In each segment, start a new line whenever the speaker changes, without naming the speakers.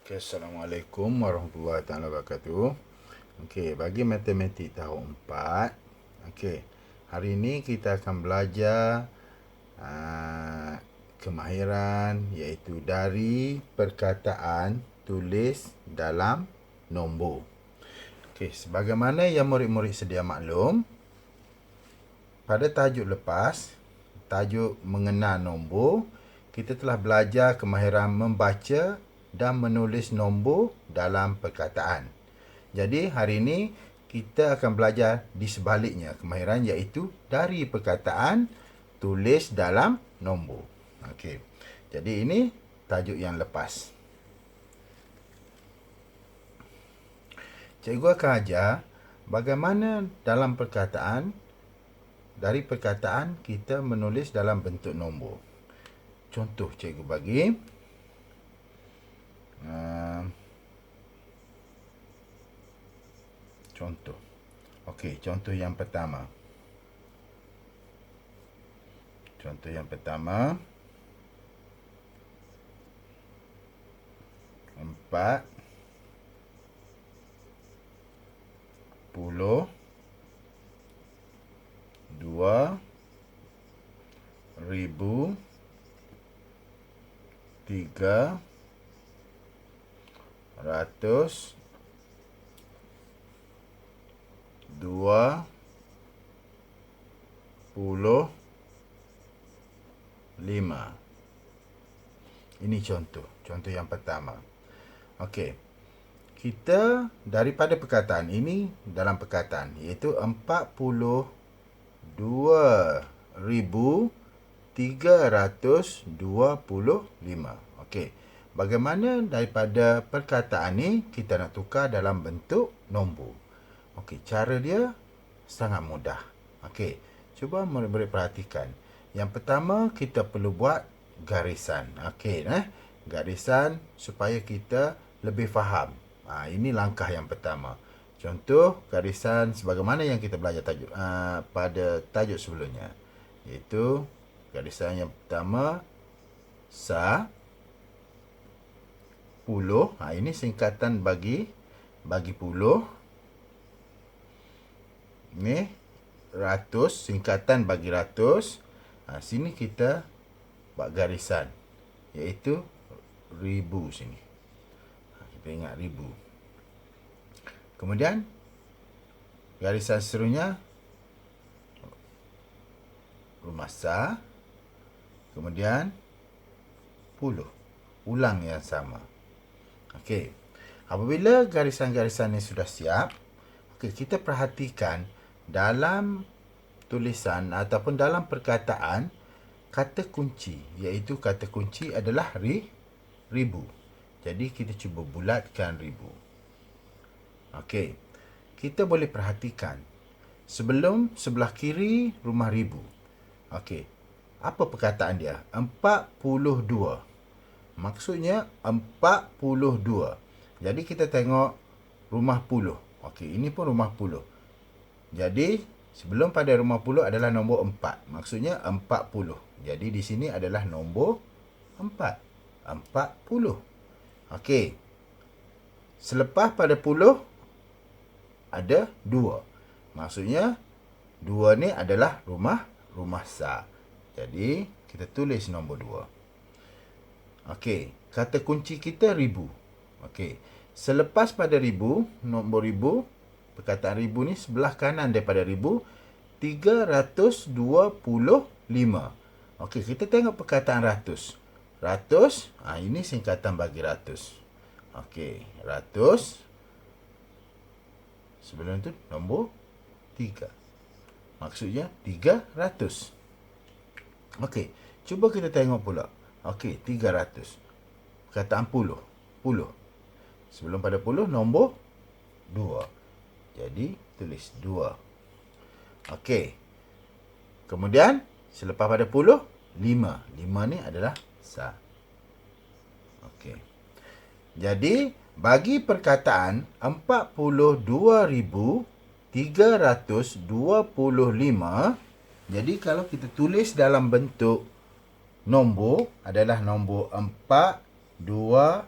Okay, Assalamualaikum warahmatullahi wabarakatuh. Okey, bagi matematik tahun 4, okey, hari ini kita akan belajar kemahiran iaitu dari perkataan tulis dalam nombor. Okey, sebagaimana yang murid-murid sedia maklum, pada tajuk lepas, tajuk mengenal nombor, kita telah belajar kemahiran membaca dan menulis nombor dalam perkataan. Jadi hari ini kita akan belajar di sebaliknya kemahiran, iaitu dari perkataan tulis dalam nombor. Okey. Jadi ini tajuk yang lepas. Cikgu akan ajar bagaimana dalam perkataan, dari perkataan kita menulis dalam bentuk nombor. Contoh cikgu bagi. Contoh. Okey, contoh yang pertama. Contoh yang pertama. 40, 2, 325. Ini contoh yang pertama. Okey. Kita daripada perkataan ini dalam perkataan iaitu 42,325. Okey. Bagaimana daripada perkataan ni kita nak tukar dalam bentuk nombor? Okey, cara dia sangat mudah. Okey, cuba murid-murid perhatikan. Yang pertama kita perlu buat garisan. Okey, garisan supaya kita lebih faham. Ini langkah yang pertama. Contoh garisan sebagaimana yang kita belajar pada tajuk sebelumnya. Iaitu garisan yang pertama sa puluh. Ini singkatan bagi puluh. Ni ratus, singkatan bagi ratus. Sini kita buat garisan iaitu ribu sini. Kita ingat ribu. Kemudian garisan seterusnya rumah sa, kemudian puluh. Ulang yang sama. Okey. Apabila garisan-garisan ini sudah siap, okey, kita perhatikan dalam tulisan ataupun dalam perkataan kata kunci, iaitu kata kunci adalah ribu. Jadi kita cuba bulatkan ribu. Okey. Kita boleh perhatikan sebelum sebelah kiri rumah ribu. Okey. Apa perkataan dia? 42. Maksudnya 42. Jadi kita tengok rumah puluh. Okey, ini pun rumah puluh. Jadi sebelum pada rumah puluh adalah nombor 4. Maksudnya 40. Jadi di sini adalah nombor 4. 40. Okey. Selepas pada puluh ada 2. Maksudnya 2 ni adalah rumah sa. Jadi kita tulis nombor 2. Okey, kata kunci kita ribu. Okey. Selepas pada ribu, nombor ribu, perkataan ribu ni sebelah kanan daripada ribu, 325. Okey, kita tengok perkataan ratus. Ratus, ini singkatan bagi ratus. Okey, ratus. Sebelum tu nombor 3. Maksudnya 300. Okey, cuba kita tengok pula. Okey, 300. Perkataan puluh. Puluh. Sebelum pada puluh, nombor 2. Jadi, tulis 2. Okey. Kemudian, selepas pada puluh, 5. 5 ni adalah sa. Okey. Jadi, bagi perkataan 42,325, jadi kalau kita tulis dalam bentuk nombor adalah nombor 4, 2,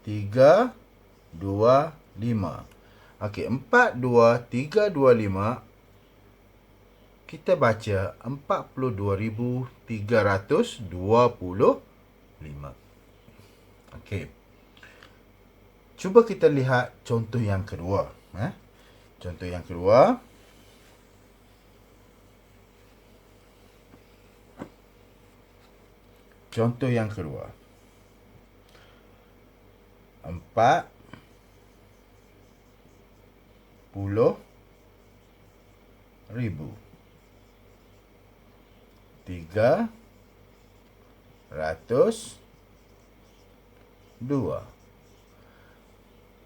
3, 2, 5. Okey, 4, 2, 3, 2, 5. Kita baca 42,325. Okey. Cuba kita lihat contoh yang kedua. Contoh yang kedua. Contoh yang kedua. 40,000. 302.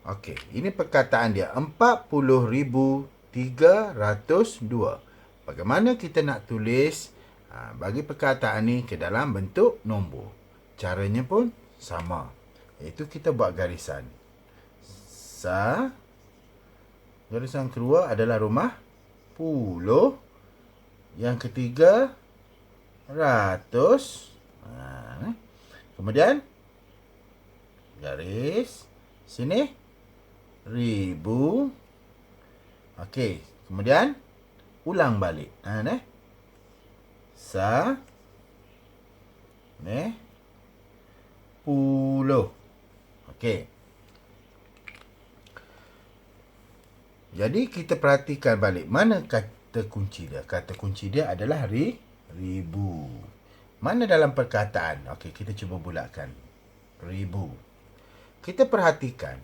Okey, ini perkataan dia 40,302. Bagaimana kita nak tulis bagi perkataan ni ke dalam bentuk nombor? Caranya pun sama, iaitu kita buat garisan. Garisan kedua adalah rumah puluh. Yang ketiga, ratus. Kemudian, garis. Sini, ribu. Okey. Kemudian, ulang balik. Puluh. Okey. Jadi, kita perhatikan balik. Mana kata kunci dia? Kata kunci dia adalah ribu. Mana dalam perkataan? Okey, kita cuba bulatkan. Ribu. Kita perhatikan.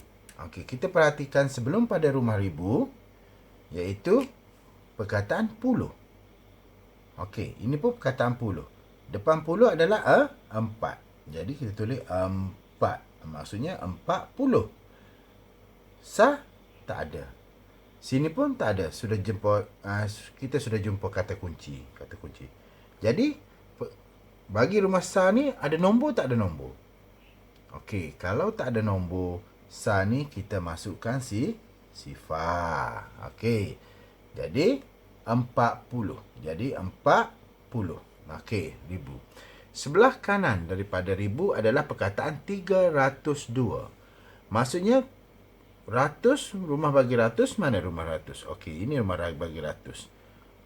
Okey, kita perhatikan sebelum pada rumah ribu, iaitu perkataan puluh. Okey, ini pun perkataan puluh. Depan puluh adalah 4. Jadi, kita tulis 4. Maksudnya 40. Tak ada. Sini pun tak ada. Kita sudah jumpa kata kunci. Jadi, bagi rumah sa ni ada nombor tak ada nombor? Okey, kalau tak ada nombor, sa ni kita masukkan sifar. Okey. Jadi 40. Jadi 40. Okey, ribu. Sebelah kanan daripada ribu adalah perkataan 302. Maksudnya ratus, rumah bagi ratus, mana rumah ratus? Okey, ini rumah bagi ratus.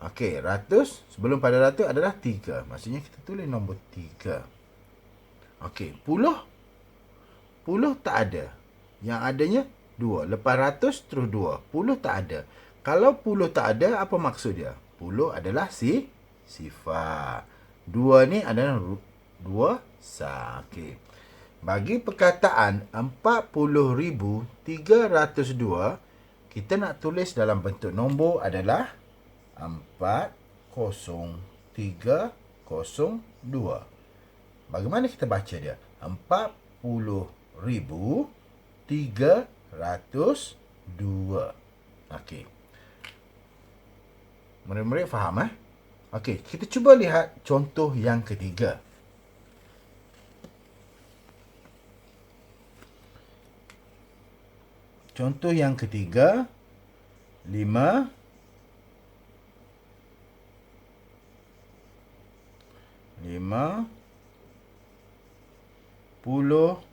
Okey, ratus, sebelum pada ratus adalah 3. Maksudnya kita tulis nombor 3. Okey, puluh. Puluh tak ada. Yang adanya 2. Lepas ratus terus 2. Puluh tak ada. Kalau puluh tak ada, apa maksud dia? Puluh adalah sifar. 2 ni adalah 2 sa. Okey. Bagi perkataan 40,302, kita nak tulis dalam bentuk nombor adalah 40302. Bagaimana kita baca dia? 40,302. Okey. Murid-murid faham? Okey, kita cuba lihat contoh yang ketiga. Contoh yang ketiga, 5 puluh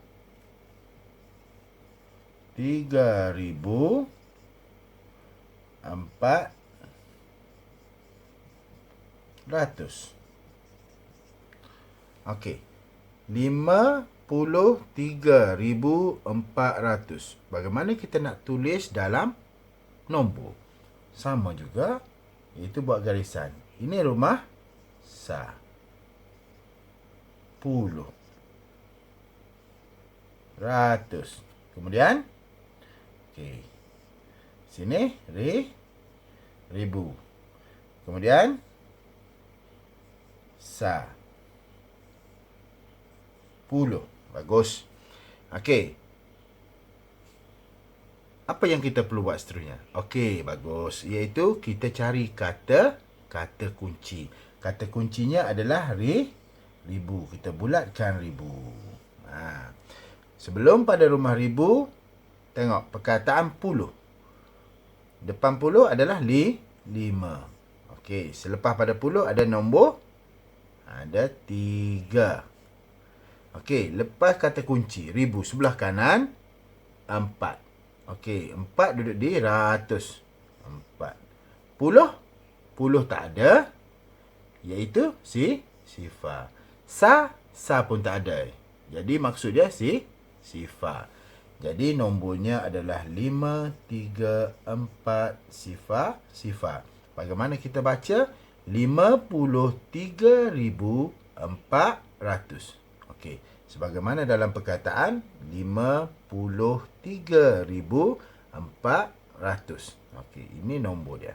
3,400. Okey. 53,400. Bagaimana kita nak tulis dalam nombor? Sama juga, iaitu buat garisan. Ini rumah sa. Puluh. Ratus. Kemudian, okey. Sini, ribu. Kemudian, sa. Puluh. Bagus. Okey. Apa yang kita perlu buat seterusnya? Okey, bagus. Iaitu kita cari kata kunci. Kata kuncinya adalah ribu. Kita bulatkan ribu. Sebelum pada rumah ribu, tengok perkataan puluh. Depan puluh adalah 5. Okey, selepas pada puluh ada nombor, ada 3. Okey, lepas kata kunci ribu sebelah kanan, 4. Okey, 4 duduk di ratus. 4. Puluh. Puluh tak ada. Iaitu sifar. Sa pun tak ada. Jadi maksud dia sifar. Jadi nombornya adalah 5, 3, 4, sifar. Bagaimana kita baca? 53,400. Okey. Sebagaimana dalam perkataan 53,400. Okey, ini nombor dia.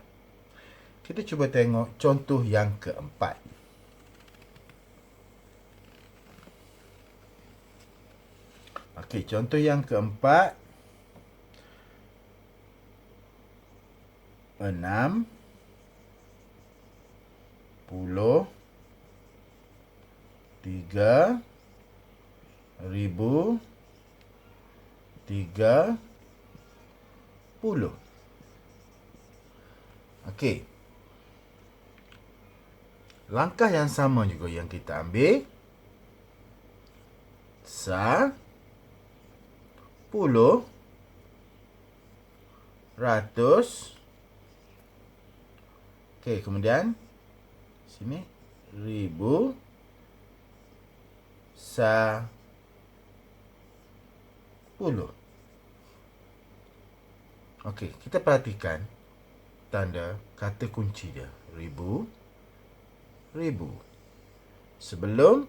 Kita cuba tengok contoh yang keempat. Okey, contoh yang keempat. 6 puluh 3 ribu 30. Okey. Langkah yang sama juga yang kita ambil. Puluh, ratus. Okey, kemudian sini ribu, puluh. Okey, kita perhatikan tanda kata kunci dia. Ribu. Sebelum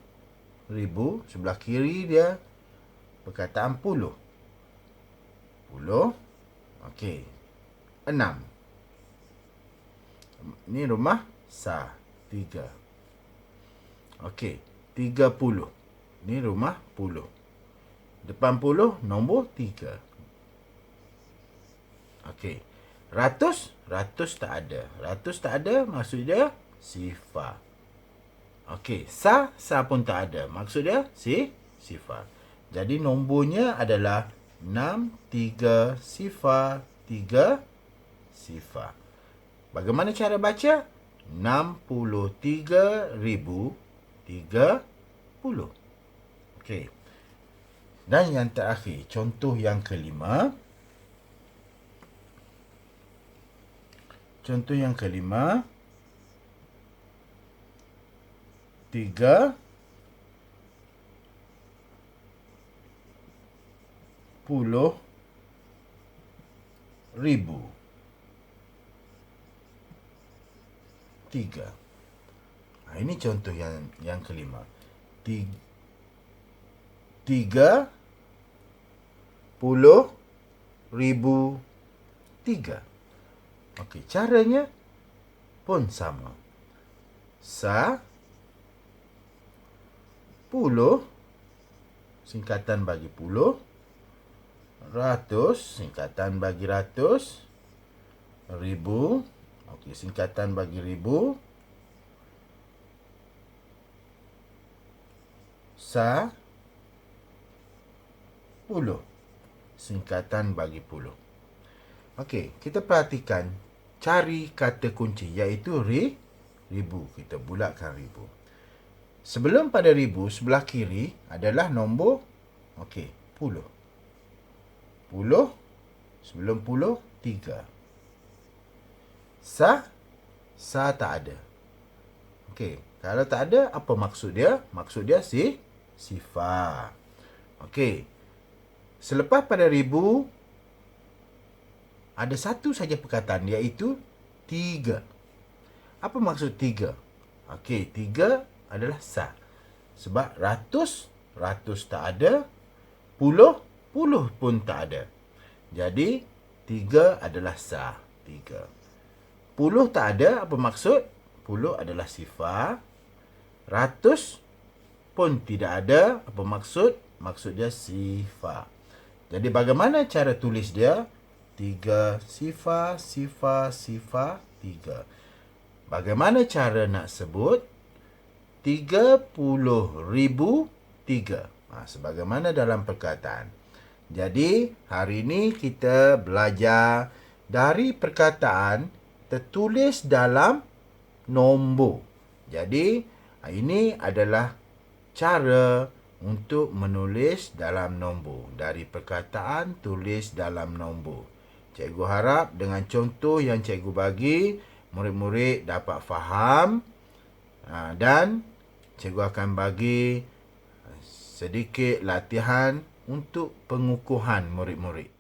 ribu, sebelah kiri dia perkataan puluh. Okey. 6. Ini rumah 3. Okey. 30. Ini rumah puluh. Depan puluh, nombor 3. Okey. Ratus tak ada. Ratus tak ada, maksud dia sifar. Okey. Sa pun tak ada. Maksud dia sifar. Jadi nombornya adalah 6303 sifar. Bagaimana cara baca? 63,030. Okey. Dan yang terakhir, contoh yang kelima. Contoh yang kelima. 30,000. Tiga. Ini contoh yang kelima. 30,003. Okey, caranya pun sama. Puluh, singkatan bagi puluh. Ratus, singkatan bagi ratus. Ribu, okey, singkatan bagi ribu. Puluh, singkatan bagi puluh. Okey, kita perhatikan cari kata kunci, iaitu ribu. Kita bulatkan ribu. Sebelum pada ribu, sebelah kiri adalah nombor, okey, puluh. Puluh, sebelum puluh, 3. Sa tak ada. Okey, kalau tak ada, apa maksud dia? Maksud dia sifar. Okey. Selepas pada ribu, ada satu saja perkataan, iaitu 3. Apa maksud 3? Okey, 3 adalah sa. Sebab ratus tak ada. Puluh pun tak ada. Jadi, 3 adalah sa. 3. Puluh tak ada. Apa maksud? Puluh adalah sifar. Ratus pun tidak ada. Apa maksud? Maksud dia sifar. Jadi, bagaimana cara tulis dia? 3 sifar, 3. Bagaimana cara nak sebut? 30,003. Sebagaimana dalam perkataan. Jadi, hari ini kita belajar dari perkataan tertulis dalam nombor. Jadi, ini adalah cara untuk menulis dalam nombor. Dari perkataan, tulis dalam nombor. Cikgu harap dengan contoh yang cikgu bagi, murid-murid dapat faham dan cikgu akan bagi sedikit latihan untuk pengukuhan murid-murid.